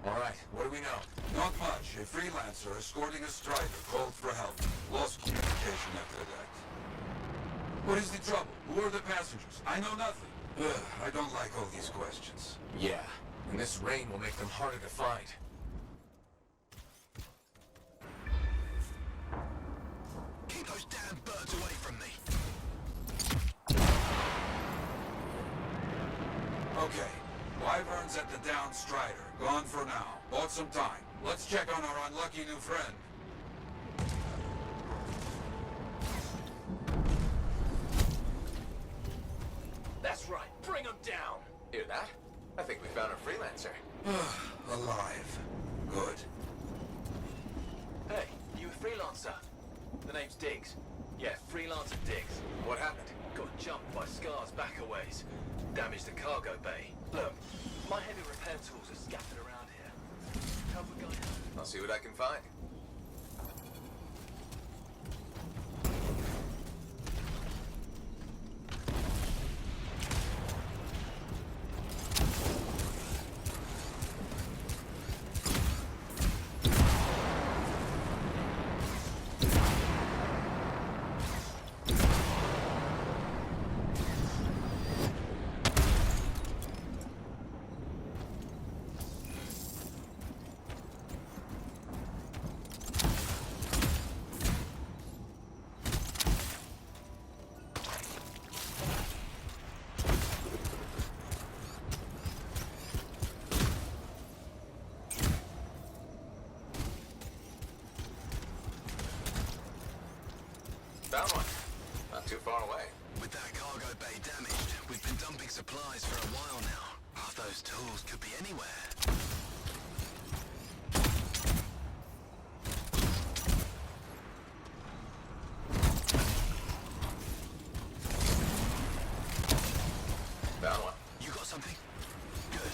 All right, what do we know? Not much. A freelancer escorting a strider called for help. Lost communication after that. What is the trouble? Who are the passengers? I know nothing. I don't like all these questions. Yeah, and this rain will make them harder to find. Keep those damn birds away from me. Okay. Wyvern's at the down strider. Gone for now. Bought some time. Let's check on our unlucky new friend. That's right, bring them down! Hear that? I think we found a freelancer. Alive. Good. Hey, you a freelancer? The name's Diggs. Yeah, freelancer Diggs. What happened? Got jumped by Scar's back a ways. Damaged the cargo bay. Look, my heavy repair tools are scattered around here. Help a guy out. I'll see what I can find. Found one. Not too far away. With that cargo bay damaged, we've been dumping supplies for a while now. Half those tools could be anywhere. Found one. You got something? Good.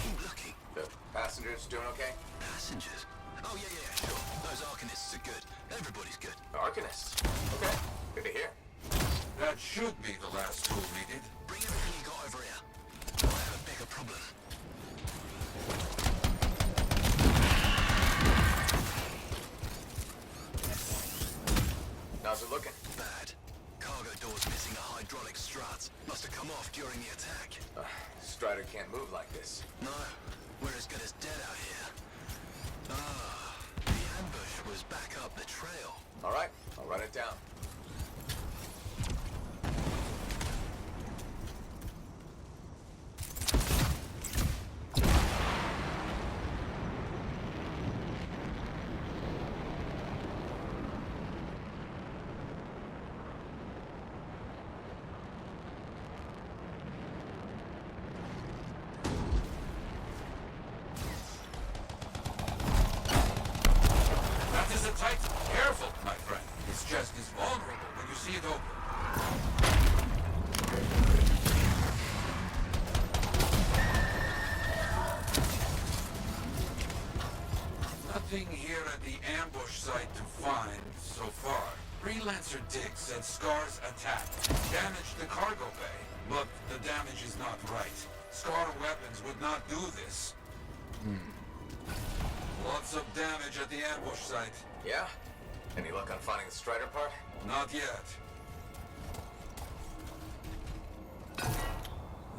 Keep looking. The passengers doing okay? Passengers? Oh, yeah, sure. Those Arcanists are good. Everybody's good. Arcanists. Okay, good to hear. That should be the last tool needed. Bring everything you got over here. I have a bigger problem. How's it looking? Bad. Cargo door's missing a hydraulic strut. Must have come off during the attack. Strider can't move like this. No, we're as good as dead out here. The ambush was back up the trail. All right, I'll run it down. That is a tight... Careful, my friend. This chest is vulnerable when you see it open. Nothing here at the ambush site to find so far. Freelancer Dick said Scar's attack damaged the cargo bay, but the damage is not right. Scar weapons would not do this. Lots of damage at the ambush site. Yeah? Any luck on finding the Strider part? Not yet.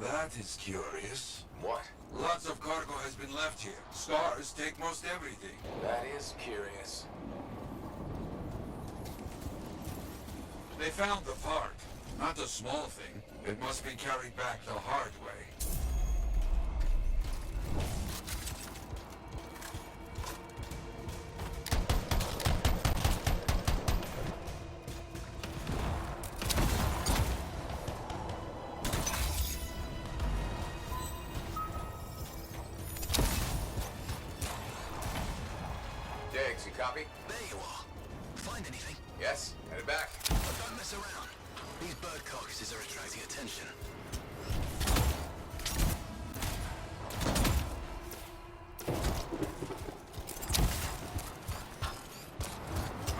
That is curious. What? Lots of cargo has been left here. Scars take most everything. That is curious. They found the part. Not a small thing. It must be carried back the hard way. Diggs, you copy? There you are. Find anything? Yes, headed back. But don't mess around. These bird carcasses are attracting attention.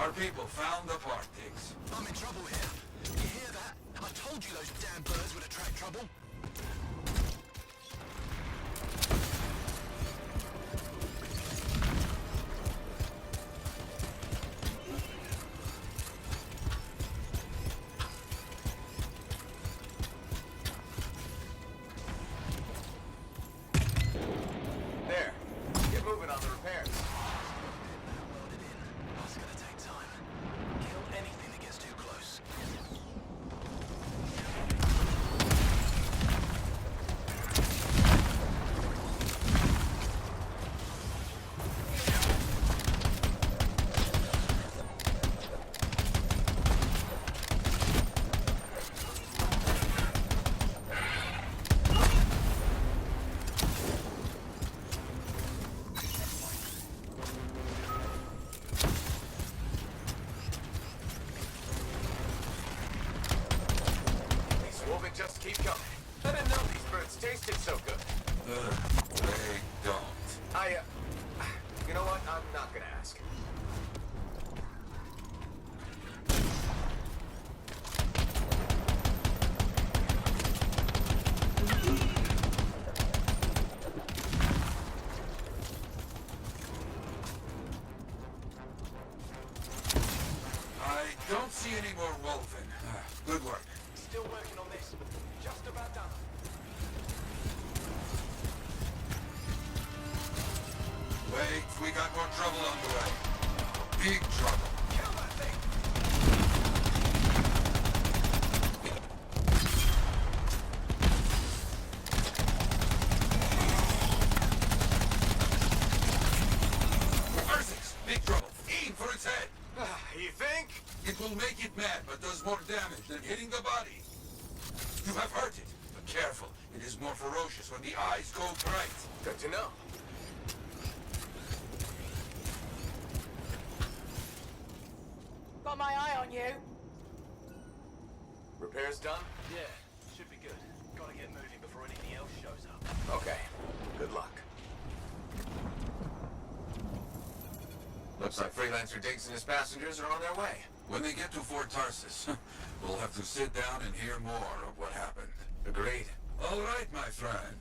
Our people found the part, Diggs. I'm in trouble here. You hear that? I told you those damn birds would attract trouble. might just keep coming. I didn't know these birds tasted so good. They don't. You know what? I'm not gonna ask. I don't see any more wolven. Good work. Still working on this. Just about done. Wait, we got more trouble on the way. Big trouble. Kill that thing! Ursus, big trouble. Aim for its head. You think? It will make it mad, but does more damage than hitting the body. You have hurt it, but careful. It is more ferocious when the eyes go bright. Good to know. Got my eye on you. Repairs done? Yeah, should be good. Gotta get moving before anything else shows up. Okay. Good luck. Looks like Freelancer Diggs and his passengers are on their way. When they get to Fort Tarsus, we'll have to sit down and hear more of what happened. Agreed. All right, my friend.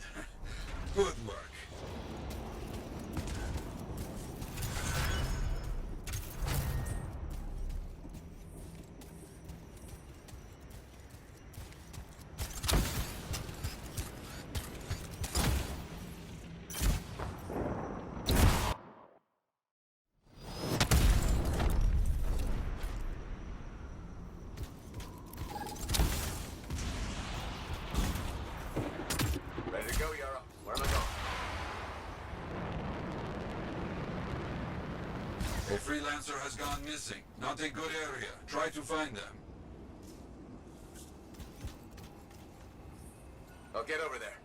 Good work. Ready to go, Yara. Where am I going? A freelancer has gone missing. Not a good area. Try to find them. I'll get over there.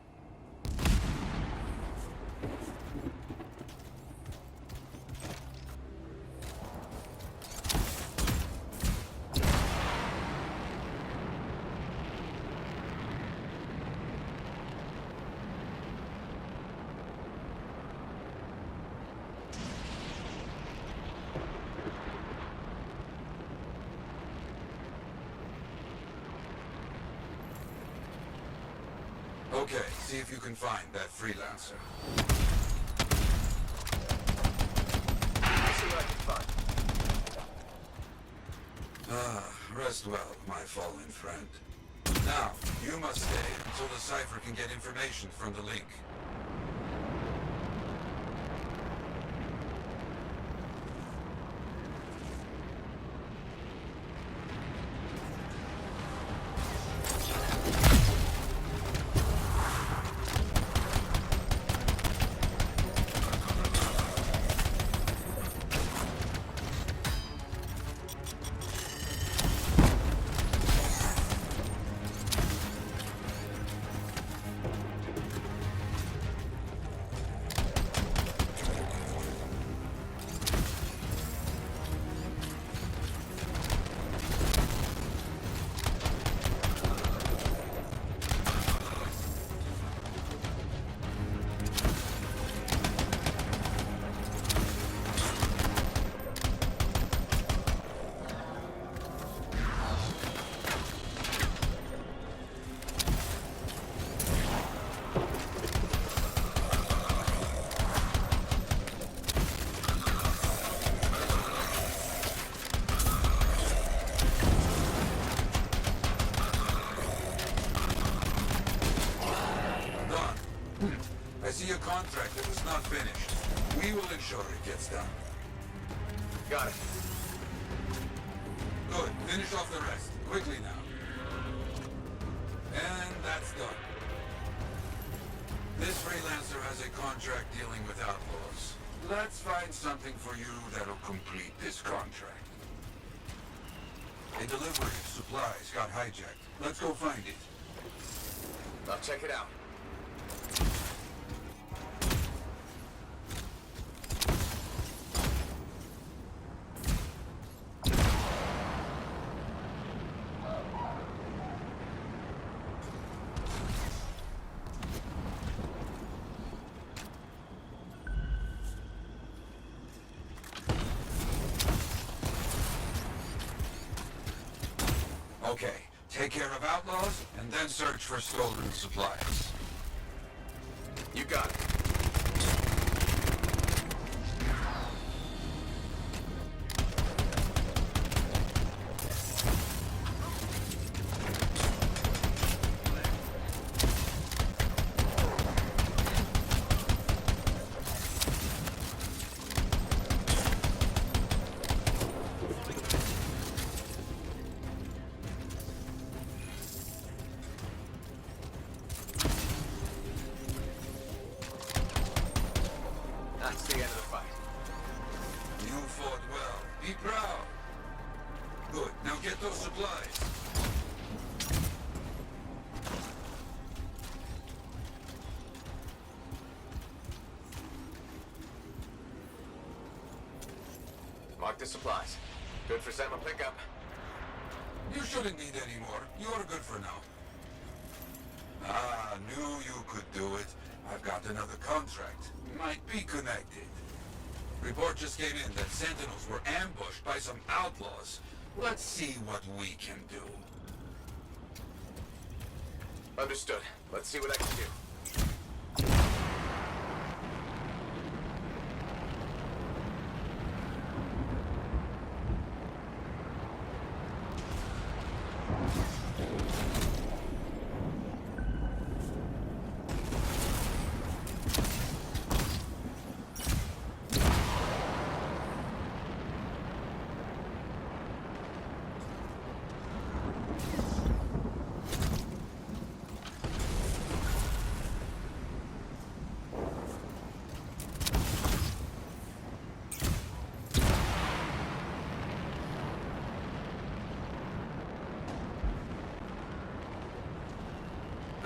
Okay, see if you can find that freelancer. I'll see what I can find. Rest well, my fallen friend. Now, you must stay until the Cypher can get information from the link. I see a contract that was not finished. We will ensure it gets done. Got it. Good. Finish off the rest. Quickly now. And that's done. This freelancer has a contract dealing with outlaws. Let's find something for you that'll complete this contract. A delivery of supplies got hijacked. Let's go find it. I'll check it out. Okay, take care of outlaws, and then search for stolen supplies. You got it. That's the end of the fight. You fought well. Be proud. Good. Now get those supplies. Mark the supplies. Good for sample pickup. You shouldn't need any more. You're good for now. Ah, knew you could do it. I've got another contract. Might be connected. Report just came in that Sentinels were ambushed by some outlaws. Let's see what we can do. Understood. Let's see what I can do.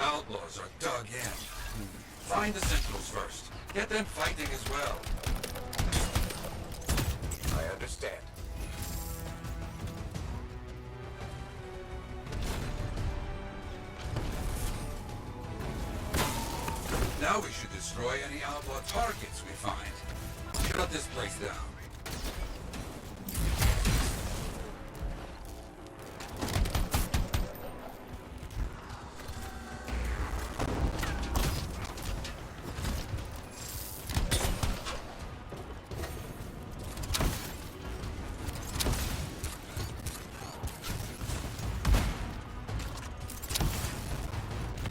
Outlaws are dug in. Find the Sentinels first. Get them fighting as well. I understand. Now we should destroy any outlaw targets we find. Shut this place down.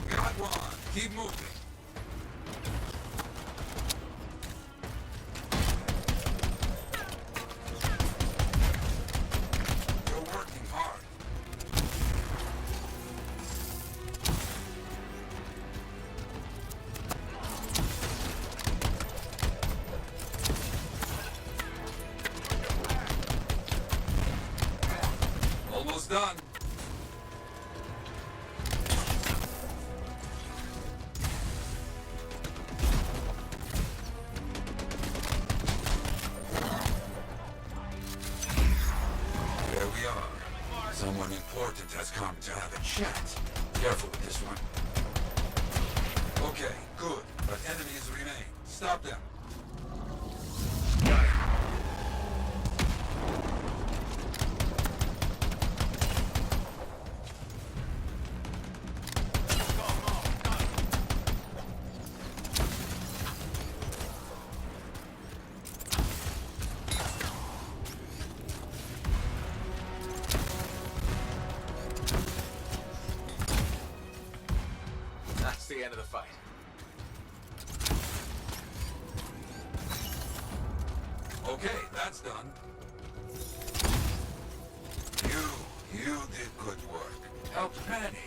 Got one. Keep moving. You're working hard. Almost done. There we are. Someone important has come to have a chat. Careful with this one. Okay, good. But enemies remain. Stop them. Got it. That's the end of the fight. Okay, that's done. You did good work. Helped many.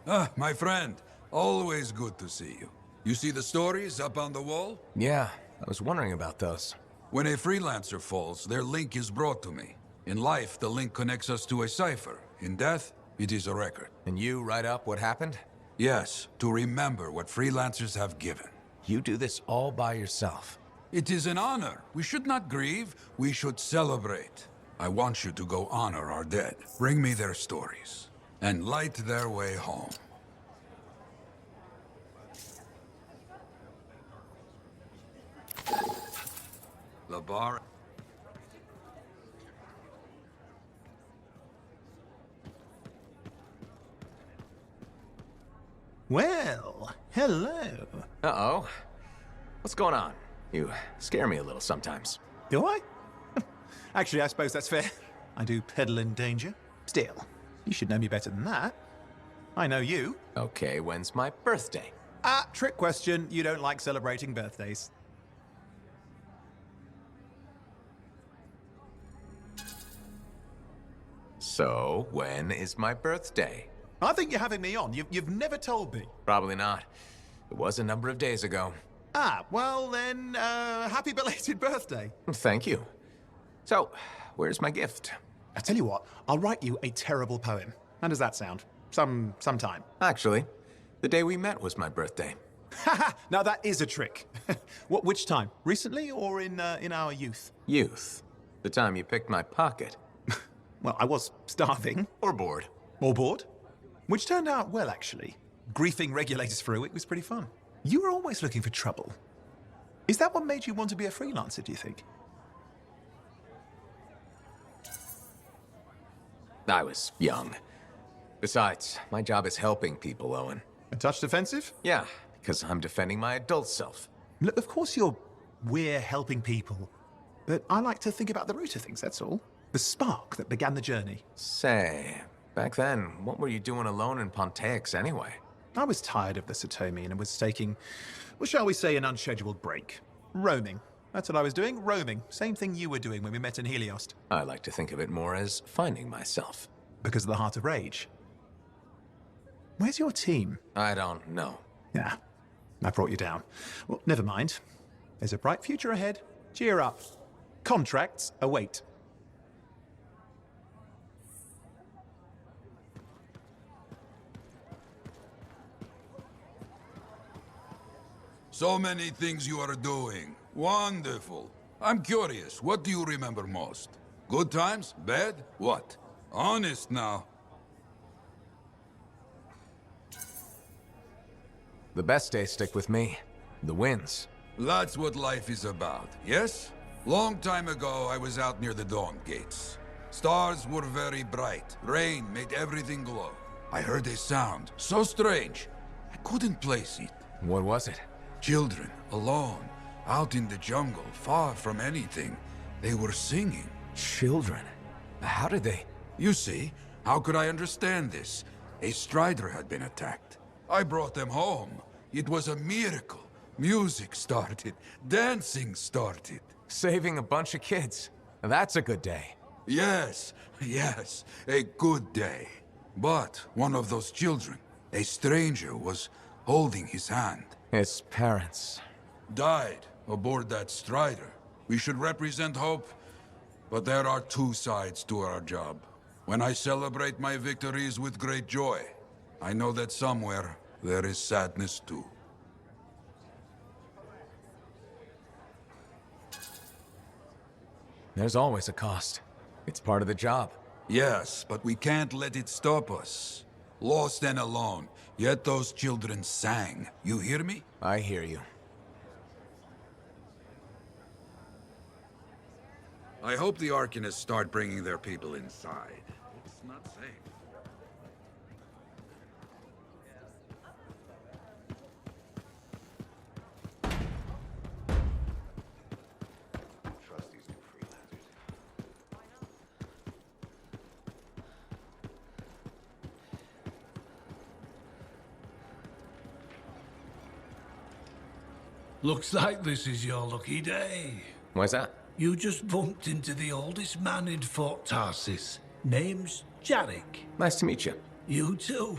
Ah, my friend. Always good to see you. You see the stories up on the wall? Yeah, I was wondering about those. When a freelancer falls, their link is brought to me. In life, the link connects us to a cipher. In death, it is a record. And you write up what happened? Yes, to remember what freelancers have given. You do this all by yourself. It is an honor. We should not grieve, we should celebrate. I want you to go honor our dead. Bring me their stories, and light their way home. The bar... Well, hello. Uh-oh. What's going on? You scare me a little sometimes. Do I? Actually, I suppose that's fair. I do peddle in danger. Still, you should know me better than that. I know you. Okay, when's my birthday? Trick question. You don't like celebrating birthdays. So, when is my birthday? I think you're having me on. You've never told me. Probably not. It was a number of days ago. Well then, happy belated birthday. Thank you. So, where's my gift? I tell you what, I'll write you a terrible poem. How does that sound? Sometime. Actually, the day we met was my birthday. Haha! Now that is a trick. Which time? Recently or in our youth? Youth. The time you picked my pocket. Well, I was starving. Or bored. Or bored. Which turned out well, actually. Griefing regulators for a week was pretty fun. You were always looking for trouble. Is that what made you want to be a freelancer, do you think? I was young. Besides, my job is helping people, Owen. A touch defensive? Yeah, because I'm defending my adult self. Look, of course we're helping people. But I like to think about the root of things, that's all. The spark that began the journey. Say, back then, what were you doing alone in Pontiacs anyway? I was tired of the Satomi and was taking, well, shall we say, an unscheduled break. Roaming. That's what I was doing, roaming. Same thing you were doing when we met in Heliost. I like to think of it more as finding myself. Because of the Heart of Rage. Where's your team? I don't know. Yeah, I brought you down. Well, never mind. There's a bright future ahead. Cheer up. Contracts await. So many things you are doing. Wonderful. I'm curious, what do you remember most? Good times? Bad? What? Honest now. The best days stick with me. The wins. That's what life is about, yes? Long time ago, I was out near the Dawn Gates. Stars were very bright. Rain made everything glow. I heard a sound, so strange. I couldn't place it. What was it? Children, alone, out in the jungle, far from anything. They were singing. Children? How did they? You see, how could I understand this? A strider had been attacked. I brought them home. It was a miracle. Music started. Dancing started. Saving a bunch of kids. That's a good day. Yes, yes, a good day. But one of those children, a stranger, was holding his hand. His parents. Died aboard that strider. We should represent hope, but there are two sides to our job. When I celebrate my victories with great joy, I know that somewhere there is sadness too. There's always a cost. It's part of the job. Yes, but we can't let it stop us. Lost and alone, yet those children sang. You hear me? I hear you. I hope the Arcanists start bringing their people inside. It's not safe. Trust these new freelancers. Looks like this is your lucky day. Why's that? You just bumped into the oldest man in Fort Tarsis. Name's Jarek. Nice to meet you. You too.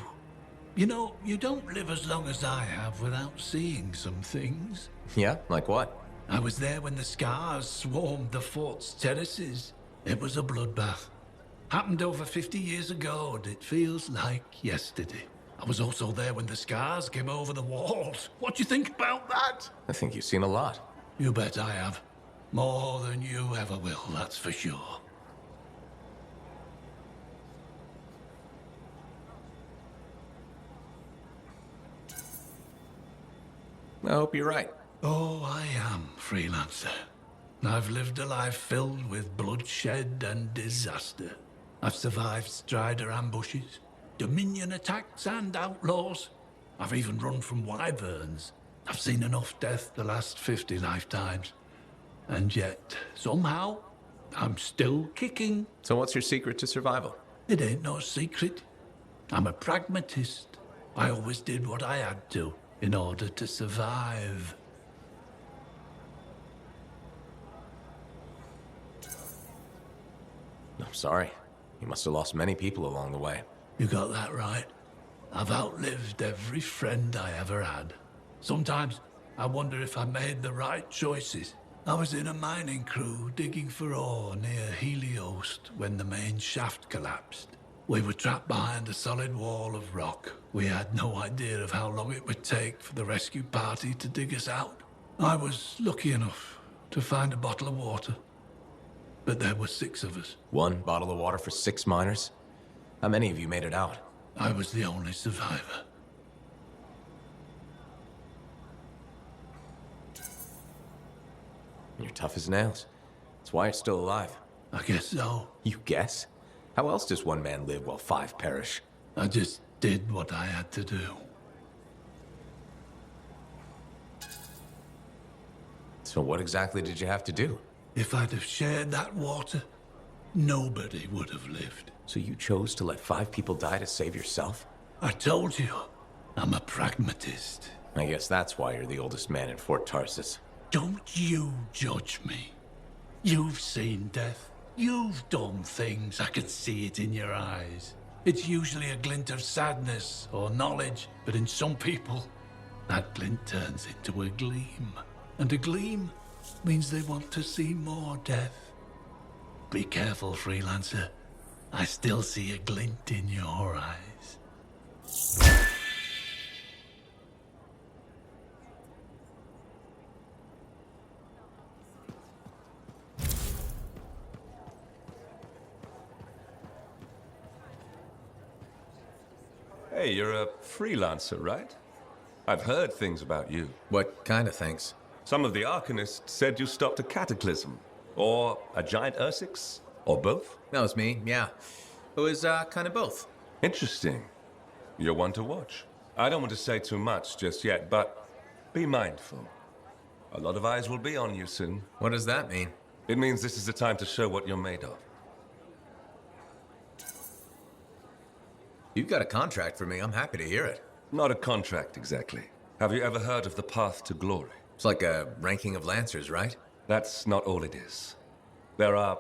You know, you don't live as long as I have without seeing some things. Yeah? Like what? I was there when the scars swarmed the fort's terraces. It was a bloodbath. Happened over 50 years ago, and it feels like yesterday. I was also there when the scars came over the walls. What do you think about that? I think you've seen a lot. You bet I have. More than you ever will, that's for sure. I hope you're right. Oh, I am, Freelancer. I've lived a life filled with bloodshed and disaster. I've survived Strider ambushes, Dominion attacks and outlaws. I've even run from wyverns. I've seen enough death the last 50 lifetimes. And yet, somehow, I'm still kicking. So what's your secret to survival? It ain't no secret. I'm a pragmatist. I always did what I had to in order to survive. I'm sorry. You must have lost many people along the way. You got that right. I've outlived every friend I ever had. Sometimes I wonder if I made the right choices. I was in a mining crew digging for ore near Heliost when the main shaft collapsed. We were trapped behind a solid wall of rock. We had no idea of how long it would take for the rescue party to dig us out. I was lucky enough to find a bottle of water. But there were 6 of us. 1 bottle of water for 6 miners? How many of you made it out? I was the only survivor. You're tough as nails. That's why you're still alive. I guess so. You guess? How else does 1 man live while 5 perish? I just did what I had to do. So what exactly did you have to do? If I'd have shared that water, nobody would have lived. So you chose to let 5 people die to save yourself? I told you, I'm a pragmatist. I guess that's why you're the oldest man in Fort Tarsus. Don't you judge me. You've seen death. You've done things. I can see it in your eyes. It's usually a glint of sadness or knowledge, but in some people, that glint turns into a gleam. And a gleam means they want to see more death. Be careful, Freelancer. I still see a glint in your eyes. Hey, you're a freelancer, right? I've heard things about you. What kind of things? Some of the Arcanists said you stopped a cataclysm, or a giant Ursix, or both. That was me, yeah. It was kind of both. Interesting. You're one to watch. I don't want to say too much just yet, but be mindful. A lot of eyes will be on you soon. What does that mean? It means this is the time to show what you're made of. You've got a contract for me. I'm happy to hear it. Not a contract, exactly. Have you ever heard of the path to glory? It's like a ranking of Lancers, right? That's not all it is. There are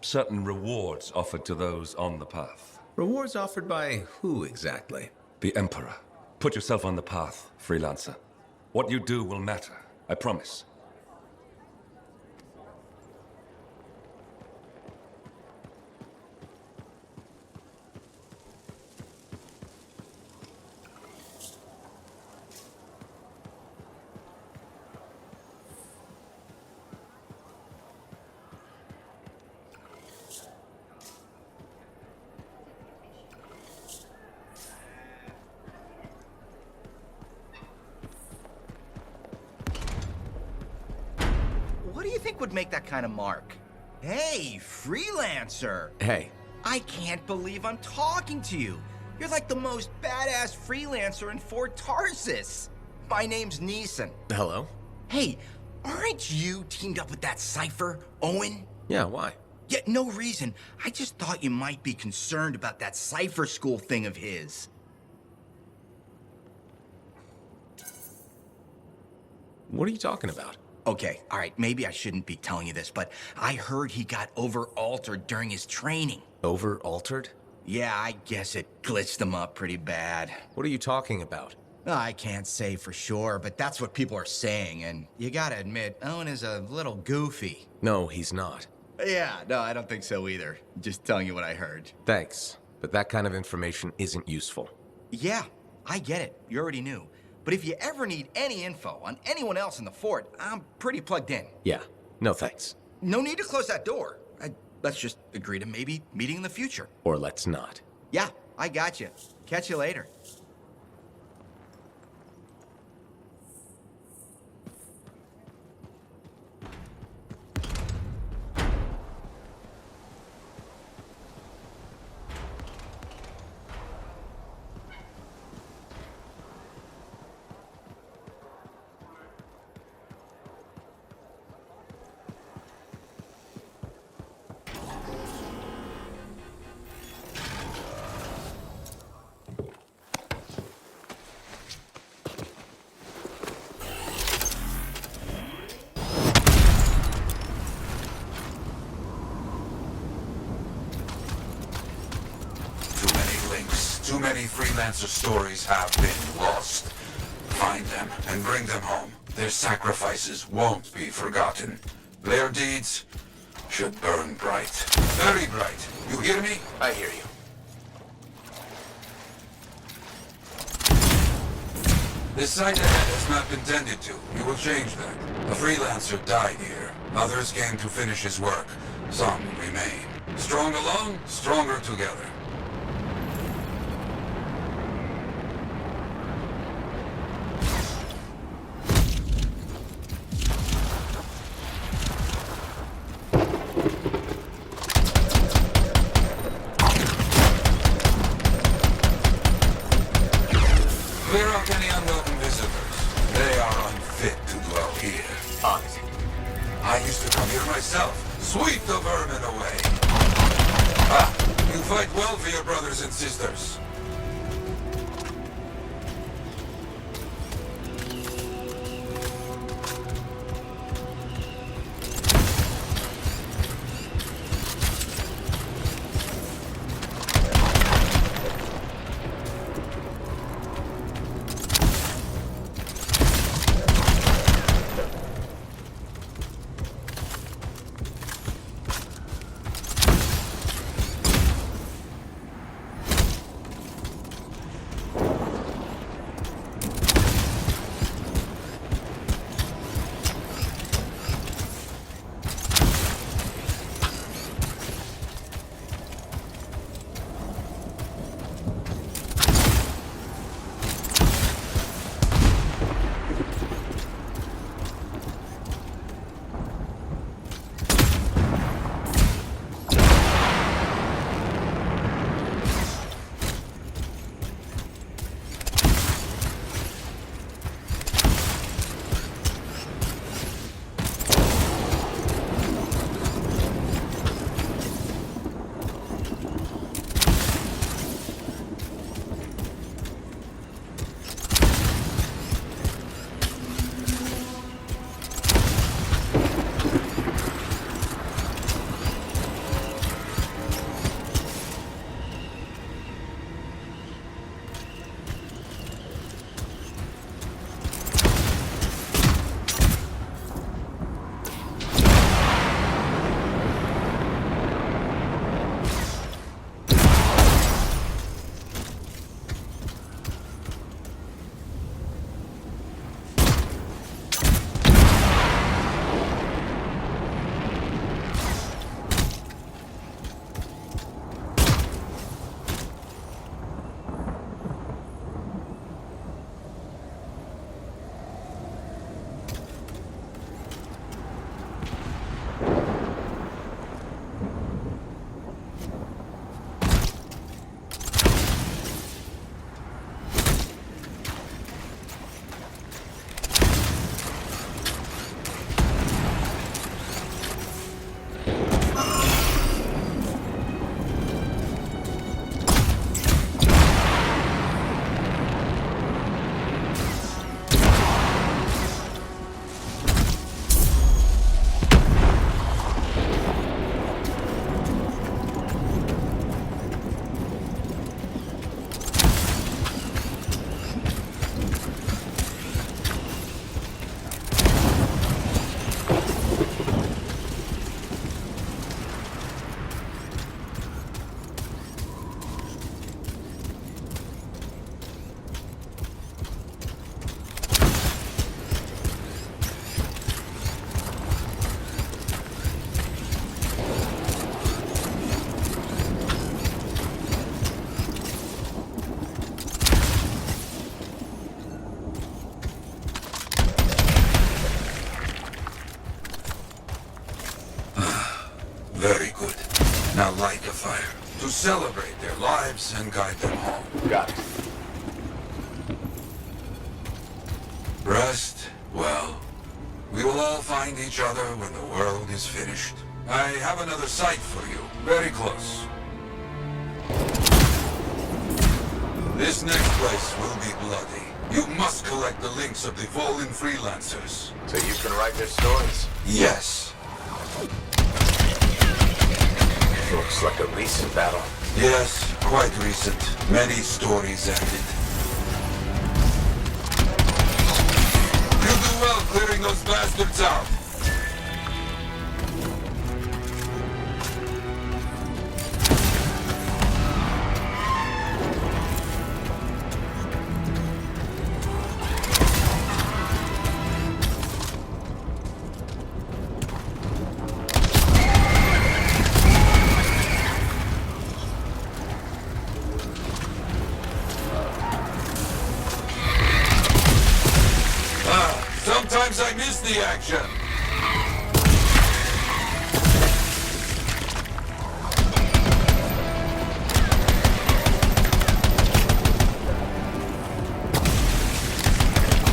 certain rewards offered to those on the path. Rewards offered by who exactly? The Emperor. Put yourself on the path, freelancer. What you do will matter, I promise. What do you think would make that kind of mark? Hey, freelancer! Hey. I can't believe I'm talking to you. You're like the most badass freelancer in Fort Tarsus. My name's Neeson. Hello? Hey, aren't you teamed up with that cipher, Owen? Yeah, why? Yeah, no reason. I just thought you might be concerned about that cipher school thing of his. What are you talking about? Okay, all right, maybe I shouldn't be telling you this, but I heard he got over-altered during his training. Over-altered? Yeah, I guess it glitched him up pretty bad. What are you talking about? I can't say for sure, but that's what people are saying, and you gotta admit, Owen is a little goofy. No, he's not. Yeah, no, I don't think so either. Just telling you what I heard. Thanks, but that kind of information isn't useful. Yeah, I get it. You already knew. But if you ever need any info on anyone else in the fort, I'm pretty plugged in. Yeah, no thanks. No need to close that door. Let's just agree to maybe meeting in the future. Or let's not. Yeah, I got you. Catch you later. Too many freelancer stories have been lost. Find them and bring them home. Their sacrifices won't be forgotten. Their deeds should burn bright. Very bright. You hear me? I hear you. This site ahead has not been tended to. We will change that. A freelancer died here. Others came to finish his work. Some remain. Strong alone, stronger together. Clear out any unwelcome visitors. They are unfit to dwell here. On it. I used to come here myself. Sweep the vermin away. Ah, you fight well for your brothers and sisters. Very good. Now light a fire to celebrate their lives and guide them home. Got it. Rest well. We will all find each other when the world is finished. I have another site for you, very close. This next place will be bloody. You must collect the links of the fallen freelancers. So you can write their stories? Yes. Looks like a recent battle. Yes, quite recent. Many stories ended. You do well clearing those bastards out. Sometimes I miss the action.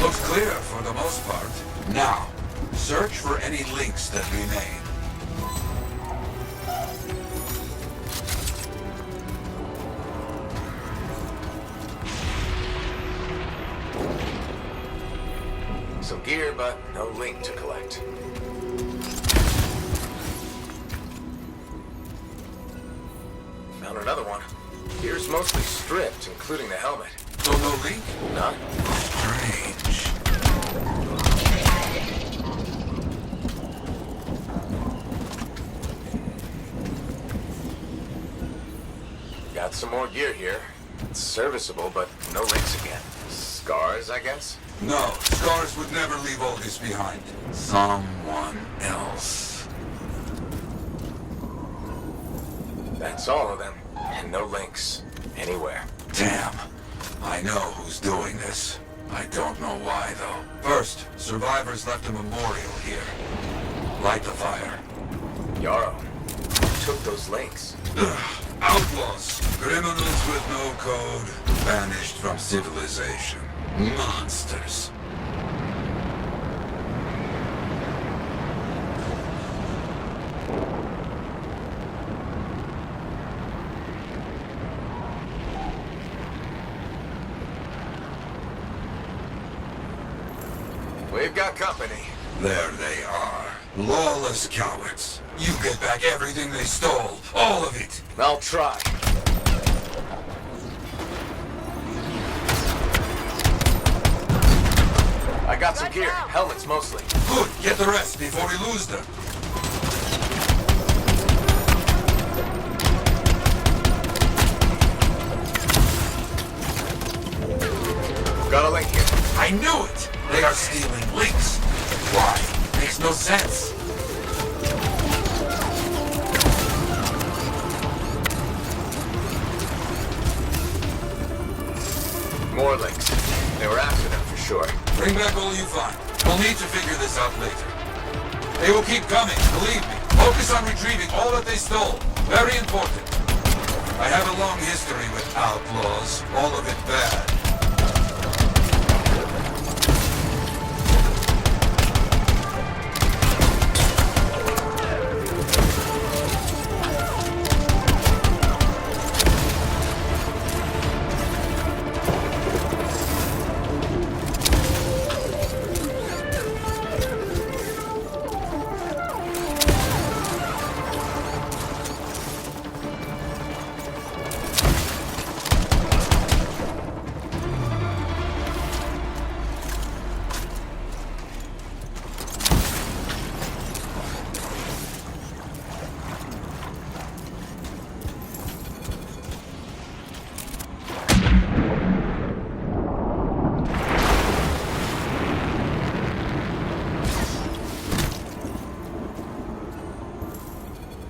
Looks clear for the most part. Now, search for any links that remain. Some gear, but no link to collect. Found another one. Gear's mostly stripped, including the helmet. So no link? None? Strange. Got some more gear here. It's serviceable, but no links again. Scars, I guess? No, Scars would never leave all this behind. Someone else. That's all of them. And no links. Anywhere. Damn. I know who's doing this. I don't know why, though. First, survivors left a memorial here. Light the fire. Yarrow. Who took those links? Outlaws. Criminals with no code. Banished from civilization. Monsters. We've got company. There they are. Lawless cowards. You get back everything they stole. All of it. I'll try. I got some gear. Helmets mostly. Good. Get the rest before we lose them. Got a link here. I knew it! They are stealing links. Why? Makes no sense. More links. They were after them for sure. Bring back all you find. We'll need to figure this out later. They will keep coming, believe me. Focus on retrieving all that they stole. Very important. I have a long history with outlaws. All of it bad.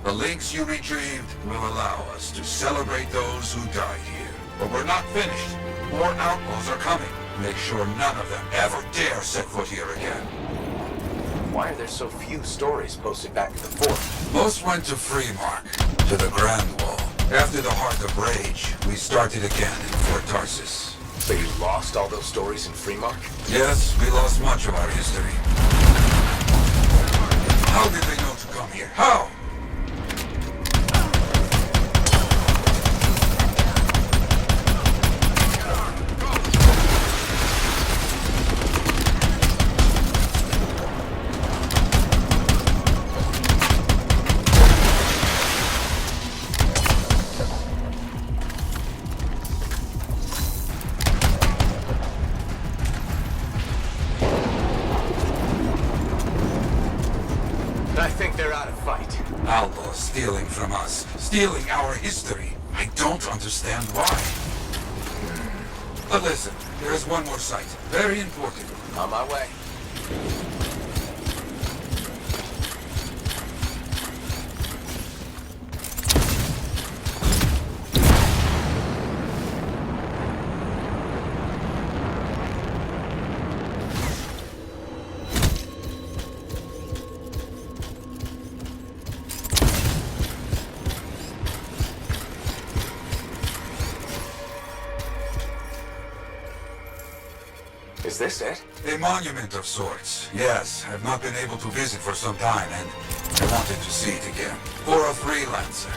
The links you retrieved will allow us to celebrate those who died here. But we're not finished. More outlaws are coming. Make sure none of them ever dare set foot here again. Why are there so few stories posted back at the fort? Most went to Freemark, to the Grand Wall. After the Heart of Rage, we started again in Fort Tarsus. So you lost all those stories in Freemark? Yes, we lost much of our history. How did they know to come here? How? I think they're out of fight. Outlaws stealing from us, stealing our history. I don't understand why. But listen, there is one more site. Very important. On my way. Is this it? A monument of sorts. Yes, I've not been able to visit for some time, and I wanted to see it again. For a freelancer.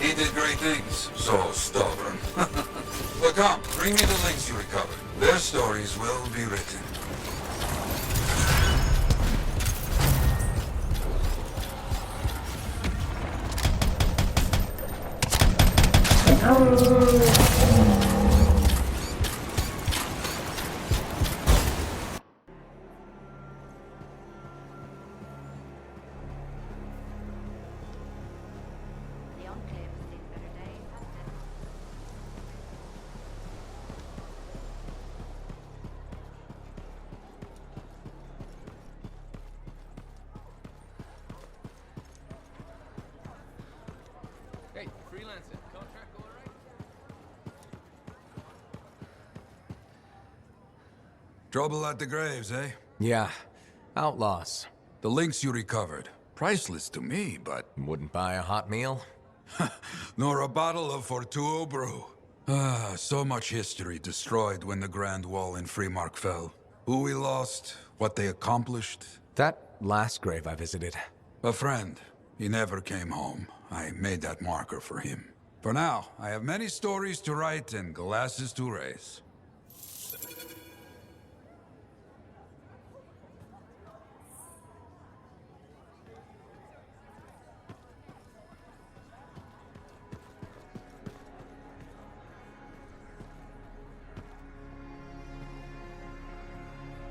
He did great things. So stubborn. But come, bring me the links you recovered. Their stories will be written. The Enclave has seen better days, hasn't it? Hey, freelancer, contract all right? Trouble at the graves, eh? Yeah. Outlaws. The links you recovered. Priceless to me, but... Wouldn't buy a hot meal? nor a bottle of Fortuo brew. Ah, so much history destroyed when the Grand Wall in Freemark fell. Who we lost, what they accomplished. That last grave I visited. A friend. He never came home. I made that marker for him. For now, I have many stories to write and glasses to raise.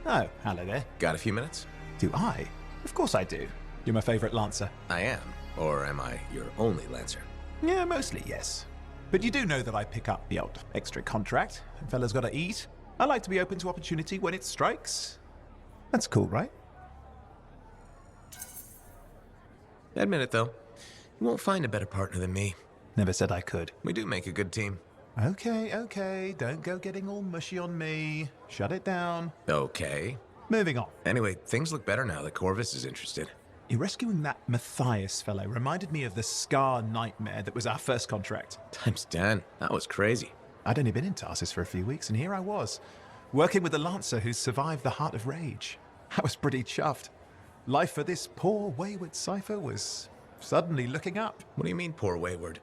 Oh, hello there. Got a few minutes? Do I? Of course I do. You're my favorite Lancer. I am. Or am I your only Lancer? Yeah, mostly, yes. But you do know that I pick up the odd extra contract. Fella's gotta eat. I like to be open to opportunity when it strikes. That's cool, right? Admit it, though. You won't find a better partner than me. Never said I could. We do make a good team. Okay. Don't go getting all mushy on me. Shut it down. Okay. Moving on. Anyway, things look better now that Corvus is interested. You rescuing that Matthias fellow reminded me of the Scar nightmare that was our first contract. Times 10. That was crazy. I'd only been in Tarsus for a few weeks, and here I was, working with a Lancer who's survived the Heart of Rage. I was pretty chuffed. Life for this poor, wayward cipher was suddenly looking up. What do you mean, poor wayward?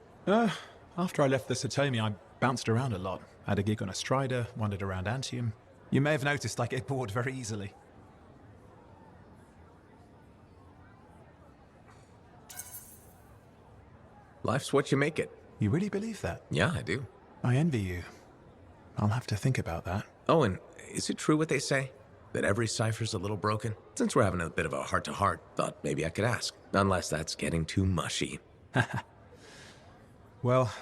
After I left the Satomi, I bounced around a lot. Had a gig on a Strider, wandered around Anthem. You may have noticed I get bored very easily. Life's what you make it. You really believe that? Yeah, I do. I envy you. I'll have to think about that. Oh, and is it true what they say? That every cipher's a little broken? Since we're having a bit of a heart-to-heart, thought maybe I could ask. Unless that's getting too mushy. Well,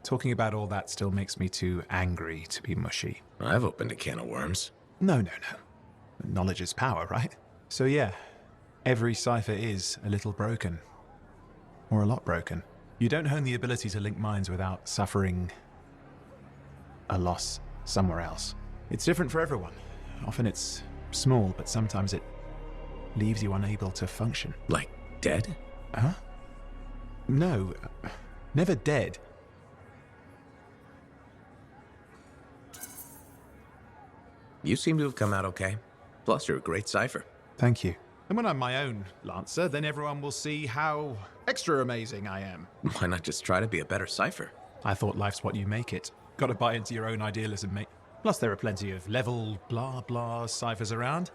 talking about all that still makes me too angry to be mushy. I've opened a can of worms. No. Knowledge is power, right? So yeah, every cipher is a little broken. Or a lot broken. You don't hone the ability to link minds without suffering a loss somewhere else. It's different for everyone. Often it's small, but sometimes it leaves you unable to function. Like dead? Huh? No, never dead. You seem to have come out okay. Plus, you're a great cipher. Thank you. And when I'm my own Lancer, then everyone will see how extra amazing I am. Why not just try to be a better cipher? I thought life's what you make it. Gotta buy into your own idealism, mate. Plus, there are plenty of level blah blah ciphers around.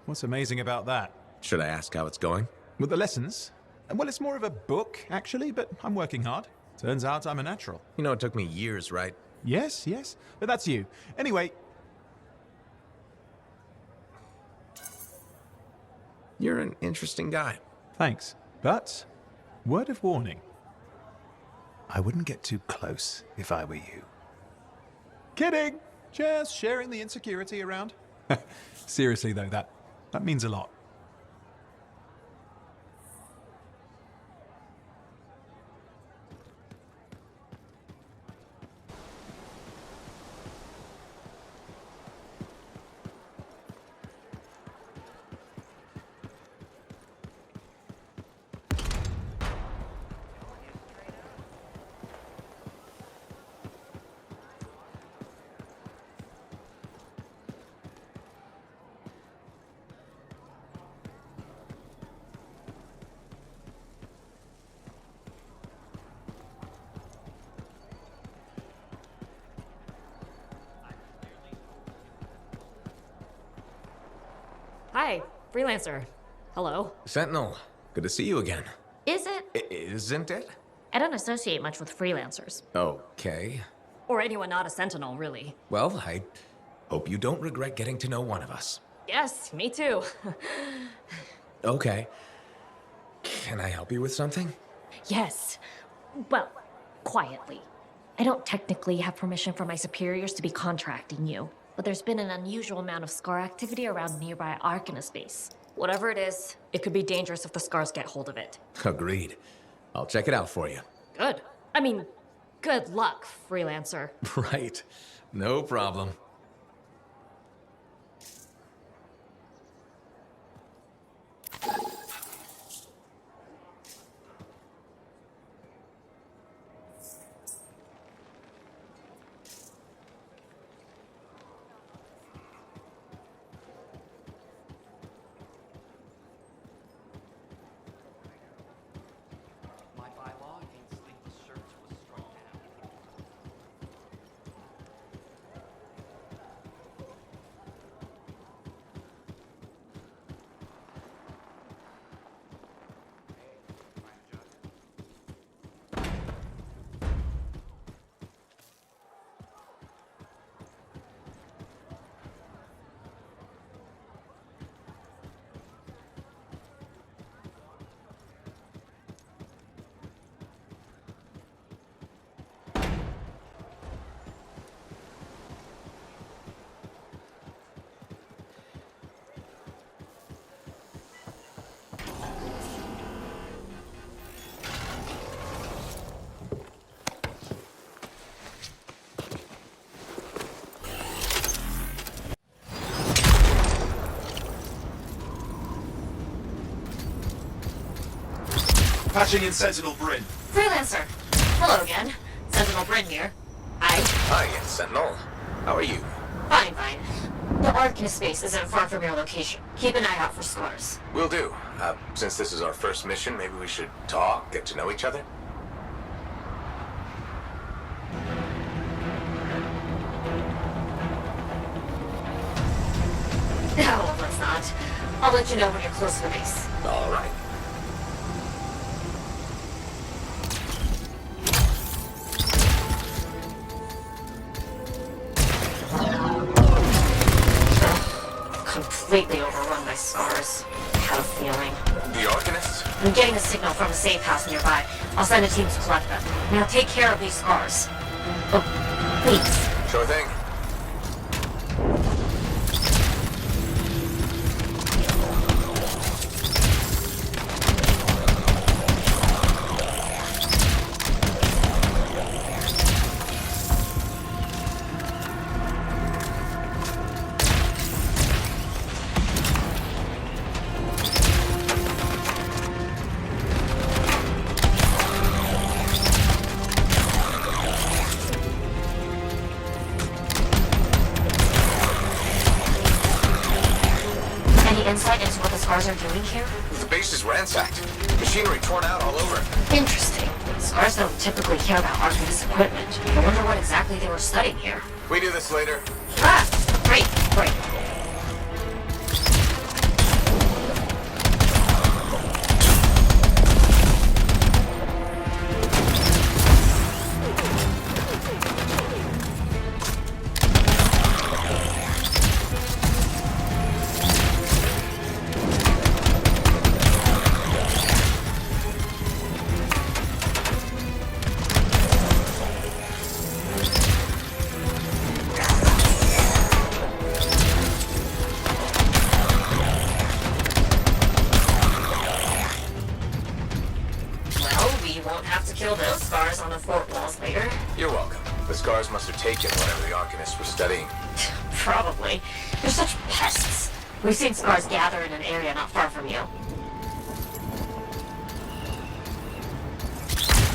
What's amazing about that? Should I ask how it's going? With the lessons? Well, it's more of a book, actually, but I'm working hard. Turns out I'm a natural. You know, it took me years, right? Yes, but that's you. Anyway, you're an interesting guy. Thanks. But, word of warning. I wouldn't get too close if I were you. Kidding! Just sharing the insecurity around. Seriously, though, that means a lot. Hi, Freelancer. Hello. Sentinel, good to see you again. Is it? Isn't it? I don't associate much with freelancers. Okay. Or anyone not a Sentinel, really. Well, I hope you don't regret getting to know one of us. Yes, me too. Okay. Can I help you with something? Yes. Well, quietly. I don't technically have permission from my superiors to be contracting you, but there's been an unusual amount of scar activity around nearby Arcanist base. Whatever it is, it could be dangerous if the scars get hold of it. Agreed. I'll check it out for you. Good. I mean, good luck, Freelancer. Right. No problem. Patching in Sentinel Bryn. Freelancer! Hello again. Sentinel Bryn here. Hi, Sentinel. How are you? Fine. The Arcanist base isn't far from your location. Keep an eye out for scars. Will do. Since this is our first mission, maybe we should talk, get to know each other? No, let's not. I'll let you know when you're close to the base. All right. Completely overrun by scars. I have a feeling. The Arcanists? I'm getting a signal from a safe house nearby. I'll send a team to collect them. Now take care of these scars. Oh, please. Sure thing. scars are doing here? The base is ransacked. Machinery torn out all over. Interesting. Scars don't typically care about Arcanist equipment. I wonder what exactly they were studying here. We do this later. Ah! Great, great. You're welcome. The scars must have taken whatever the Arcanists were studying. Probably. They're such pests. We've seen scars gather in an area not far from you.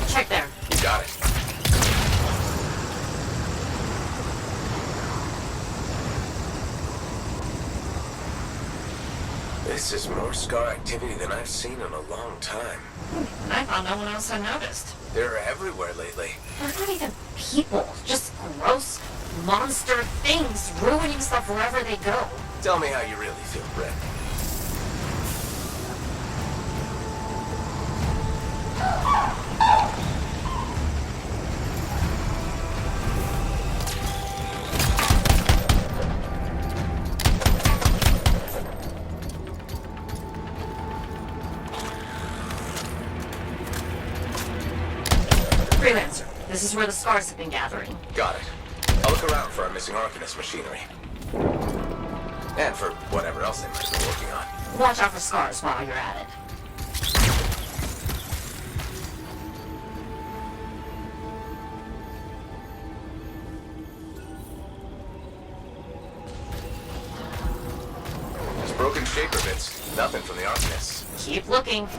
Check there. You got it. This is more scar activity than I've seen in a long time. I thought no one else had noticed. They're everywhere lately. They're not even people. Just gross monster things ruining stuff wherever they go. Tell me how you really feel, Brett. Freelancer, this is where the scars have been gathering. Got it. I'll look around for our missing Arcanist machinery. And for whatever else they might be working on. Watch out for scars while you're at it. There's broken shaper bits. Nothing from the Arcanists. Keep looking.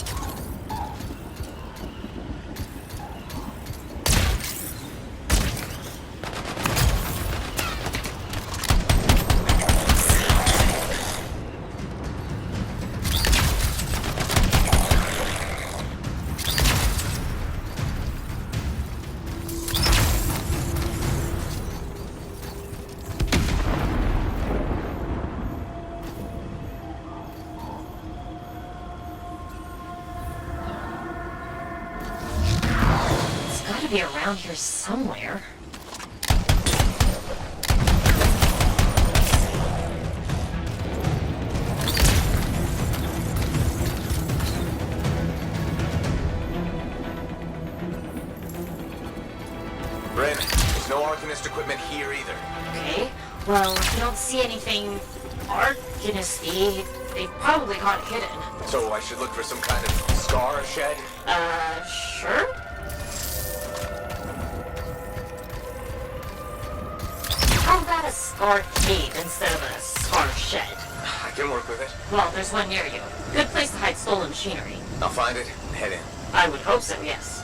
Be around here somewhere. Bryn, there's no Arcanist equipment here either. Okay, well, if you don't see anything Arcanist-y, they've probably got it hidden. So I should look for some kind of scar shed? Sure? How about a scar cave instead of a scar shed? I can work with it. Well, there's one near you. Good place to hide stolen machinery. I'll find it and head in. I would hope so, yes.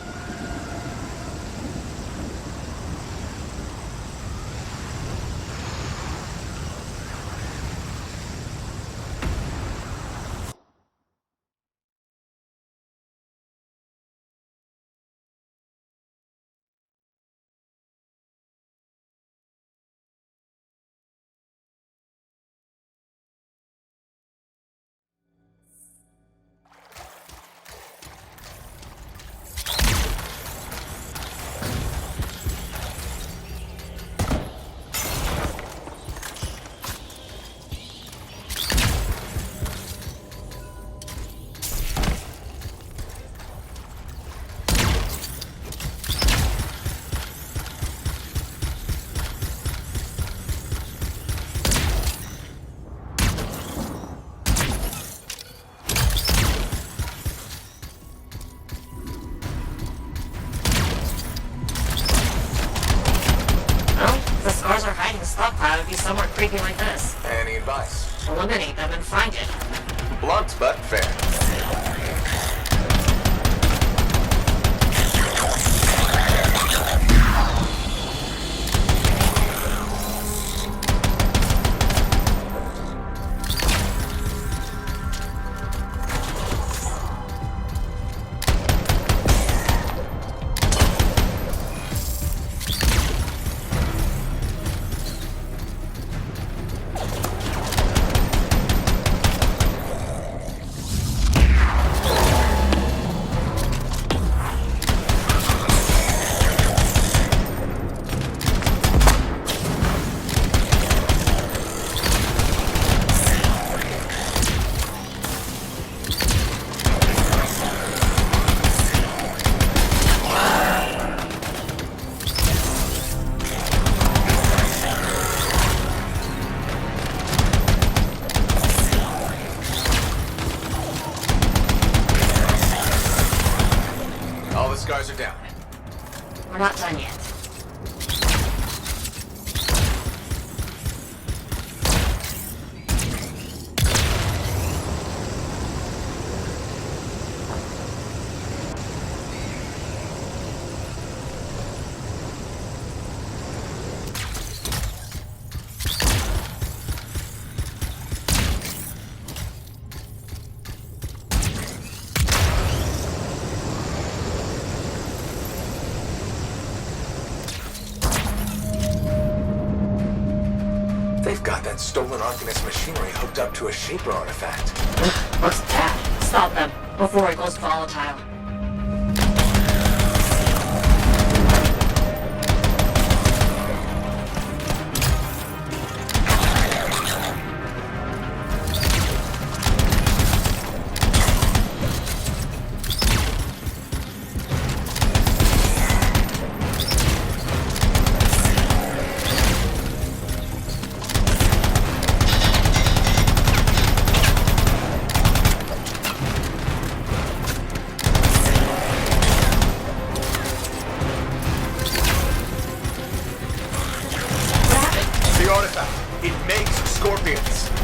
Scars are hiding a stockpile would be somewhere creepy like this. Any advice? Eliminate them and find it. Blunt but fair. Scars are down. We're not done yet. They've got that stolen Arcanist machinery hooked up to a Shaper artifact. What's that? Stop them before it goes volatile.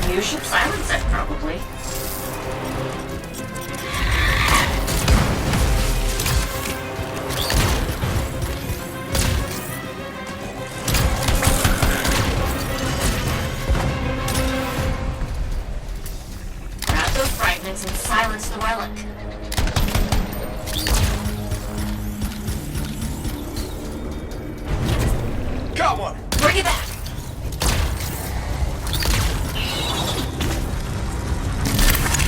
You should silence it, probably. Grab those fragments and silence the relic. Got one! Bring it back!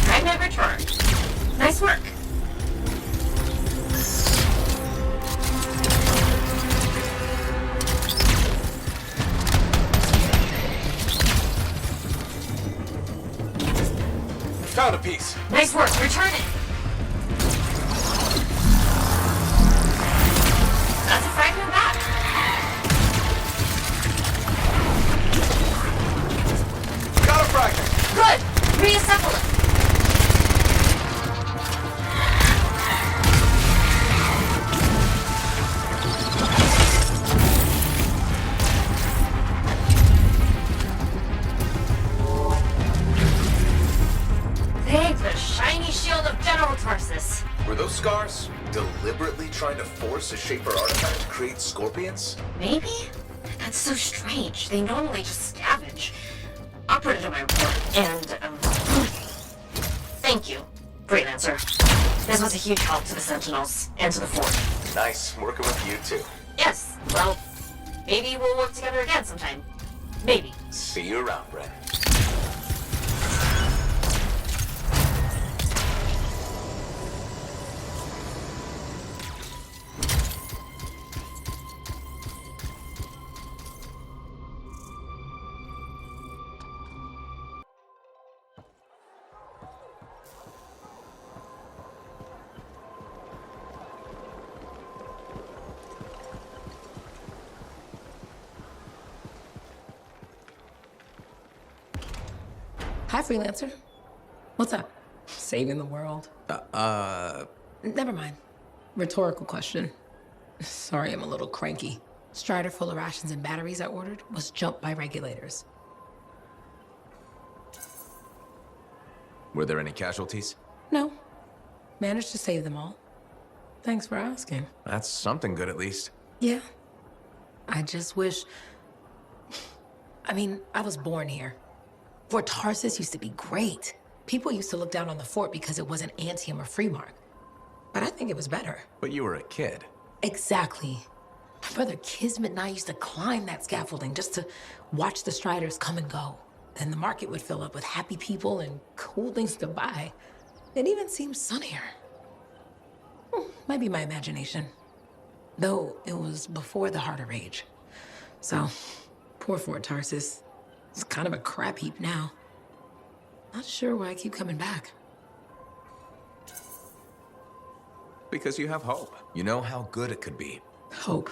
Fragment returned. Nice work. Found a piece. Nice work. Return it. That's a fragment back. Got a fragment. Good. Reassemble it. The shiny shield of General Tarsus. Were those scars deliberately trying to force a Shaper artifact to create scorpions? Maybe? That's so strange. They normally just scavenge. I'll put it in my report. And, thank you, Freelancer. This was a huge help to the Sentinels and to the Fort. Nice working with you too. Yes, well, maybe we'll work together again sometime. Maybe. See you around, Brent. Hi, Freelancer. What's up? Saving the world? Never mind. Rhetorical question. Sorry, I'm a little cranky. Strider full of rations and batteries I ordered was jumped by regulators. Were there any casualties? No. Managed to save them all. Thanks for asking. That's something good, at least. Yeah. I just wish... I mean, I was born here. Fort Tarsus used to be great. People used to look down on the fort because it wasn't Anthem or Freemark. But I think it was better. But you were a kid. Exactly. My brother Kismet and I used to climb that scaffolding just to watch the Striders come and go. Then the market would fill up with happy people and cool things to buy. It even seemed sunnier. Might be my imagination. Though it was before the Heart of Rage. So, poor Fort Tarsus. It's kind of a crap heap now. Not sure why I keep coming back. Because you have hope. You know how good it could be. Hope.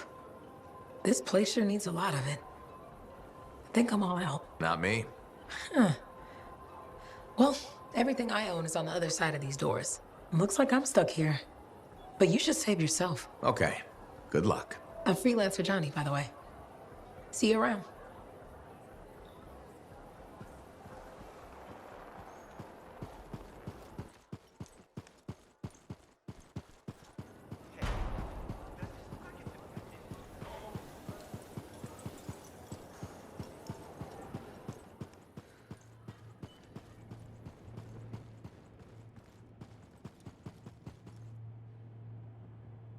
This place sure needs a lot of it. I think I'm all out. Not me. Huh. Well, everything I own is on the other side of these doors. Looks like I'm stuck here. But you should save yourself. Okay. Good luck. I'm freelancer Johnny, by the way. See you around.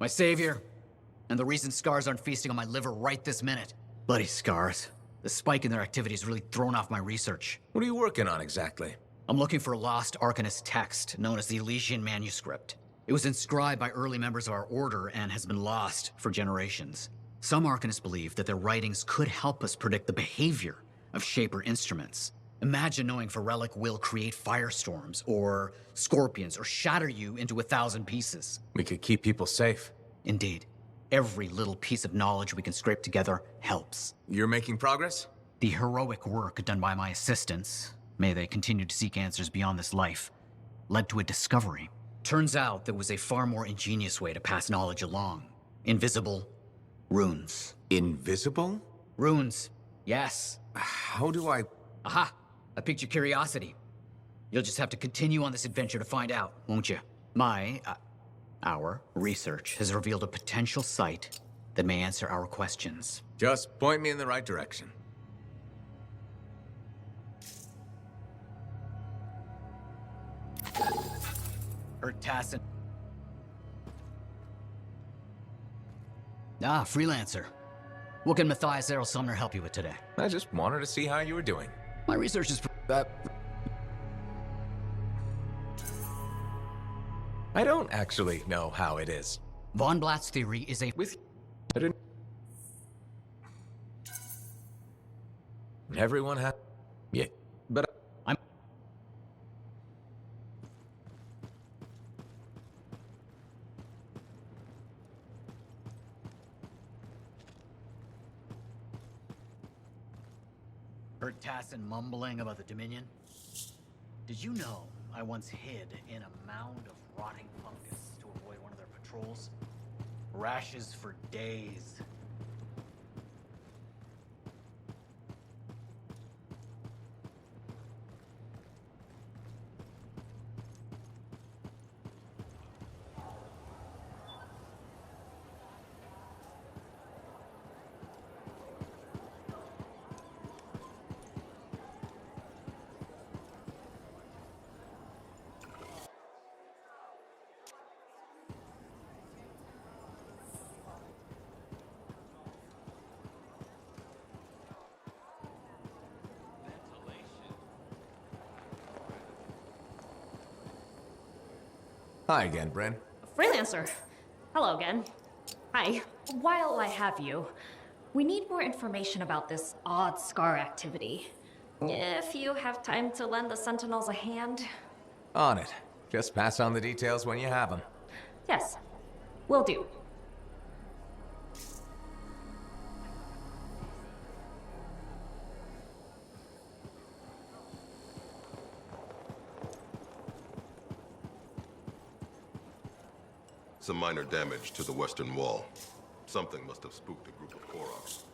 My savior, and the reason scars aren't feasting on my liver right this minute. Bloody scars. The spike in their activity has really thrown off my research. What are you working on exactly? I'm looking for a lost Arcanist text known as the Elysian Manuscript. It was inscribed by early members of our order and has been lost for generations. Some Arcanists believe that their writings could help us predict the behavior of Shaper instruments. Imagine knowing if a relic will create firestorms, or scorpions, or shatter you into 1,000 pieces. We could keep people safe. Indeed. Every little piece of knowledge we can scrape together helps. You're making progress? The heroic work done by my assistants, may they continue to seek answers beyond this life, led to a discovery. Turns out there was a far more ingenious way to pass knowledge along. Invisible runes. Invisible? Runes, yes. How do I... Aha! I piqued your curiosity. You'll just have to continue on this adventure to find out, won't you? Our research has revealed a potential site that may answer our questions. Just point me in the right direction. Tassin. Ah, freelancer. What can Matthias Errol Sumner help you with today? I just wanted to see how you were doing. My research is... I don't actually know how it is. Von Blatt's theory is a... I didn't... Everyone has... Yeah, but I'm... Heard Tassin mumbling about the Dominion? Did you know I once hid in a mound of rotting fungus to avoid one of their patrols? Rashes for days. Hi again, Bren. Freelancer. Hello again. Hi. While I have you, we need more information about this odd scar activity. If you have time to lend the Sentinels a hand. On it. Just pass on the details when you have them. Yes, will do. Some minor damage to the western wall. Something must have spooked a group of Koroks.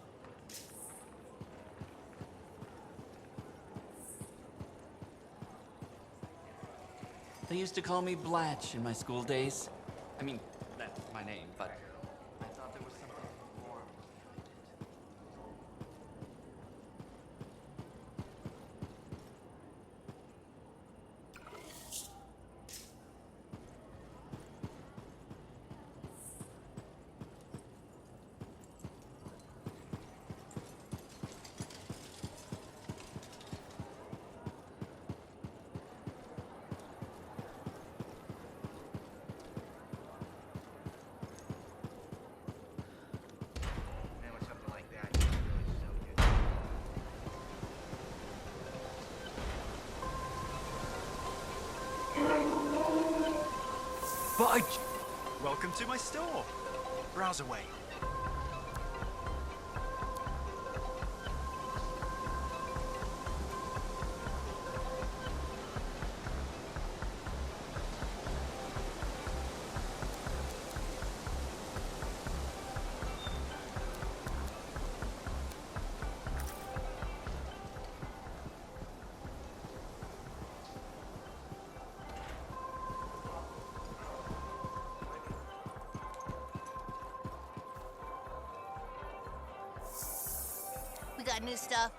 They used to call me Blatch in my school days. I mean, that's my name, but I thought there was something more. Welcome to my store. Browse away. got new stuff.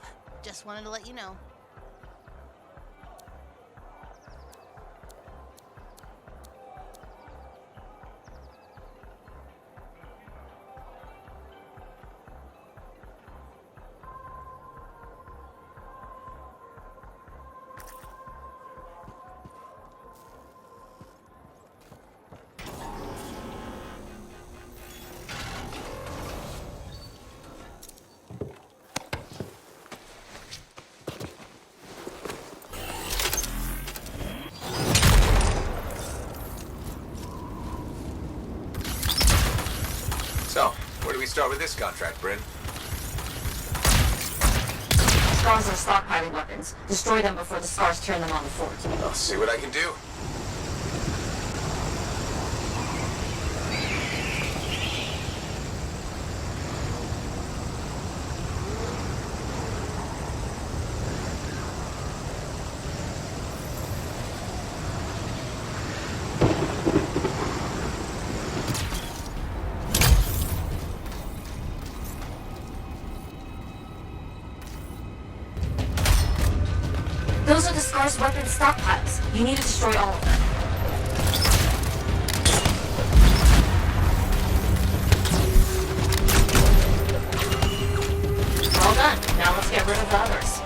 Just wanted to let you know. So, where do we start with this contract, Bryn? Scars are stockpiling weapons. Destroy them before the Scars turn them on the fort. I'll see what I can do. Those are the Scars' weapon stockpiles. You need to destroy all of them. Well done. Now let's get rid of the others.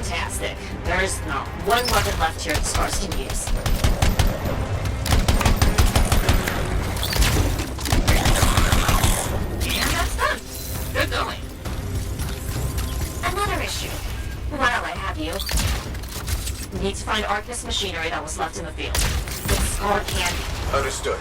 Fantastic. There's not one weapon left here the Scars can use. And that's done. Good going. Another issue. While I have you, we need to find Arcanist machinery that was left in the field. The Scar candy. Understood.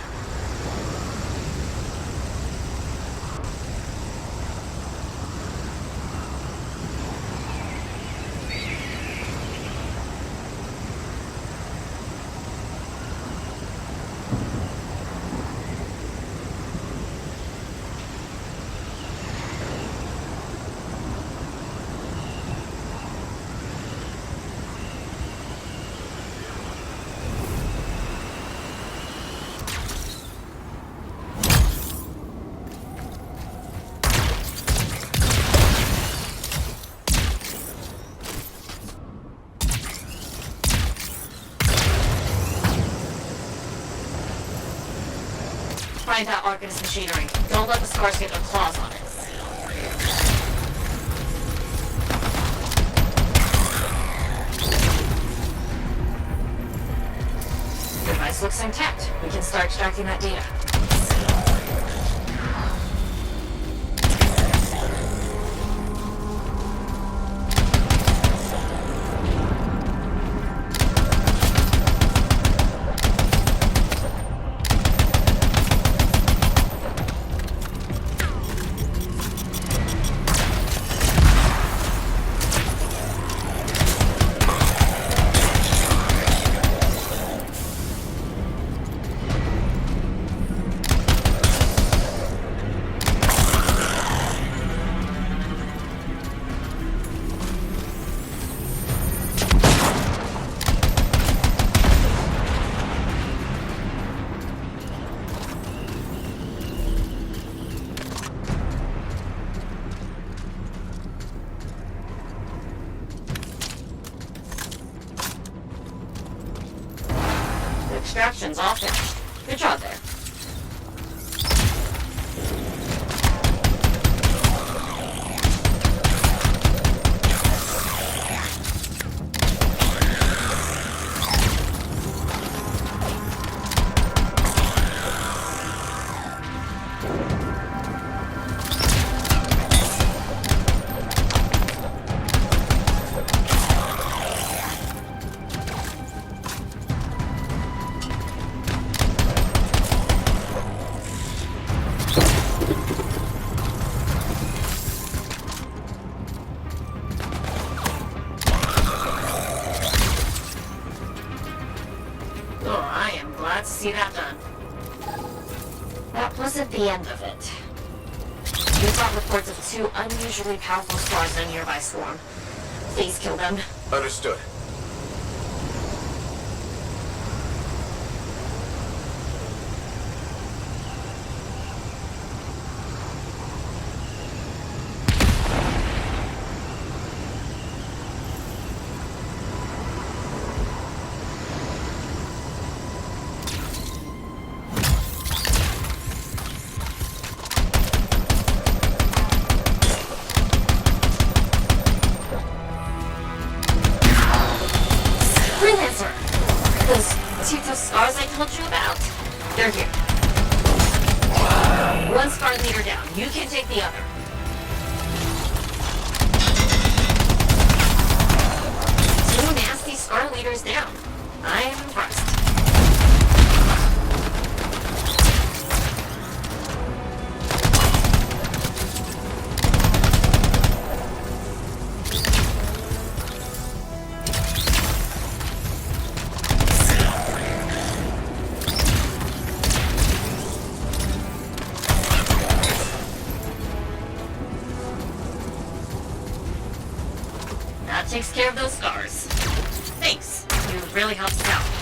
Find out Arcanist machinery. Don't let the Scars get their claws on it. Device looks intact. We can start extracting that data. Mission's all finished. Good job there. See that done. That wasn't the end of it. We got reports of 2 unusually powerful stars in a nearby swarm. Please kill them. Understood. Freelancer! Those 2 scars I told you about? They're here. 1 scar leader down. You can take the other. 2 nasty scar leaders down. I am impressed. That takes care of those scars. Thanks. You really helped us out.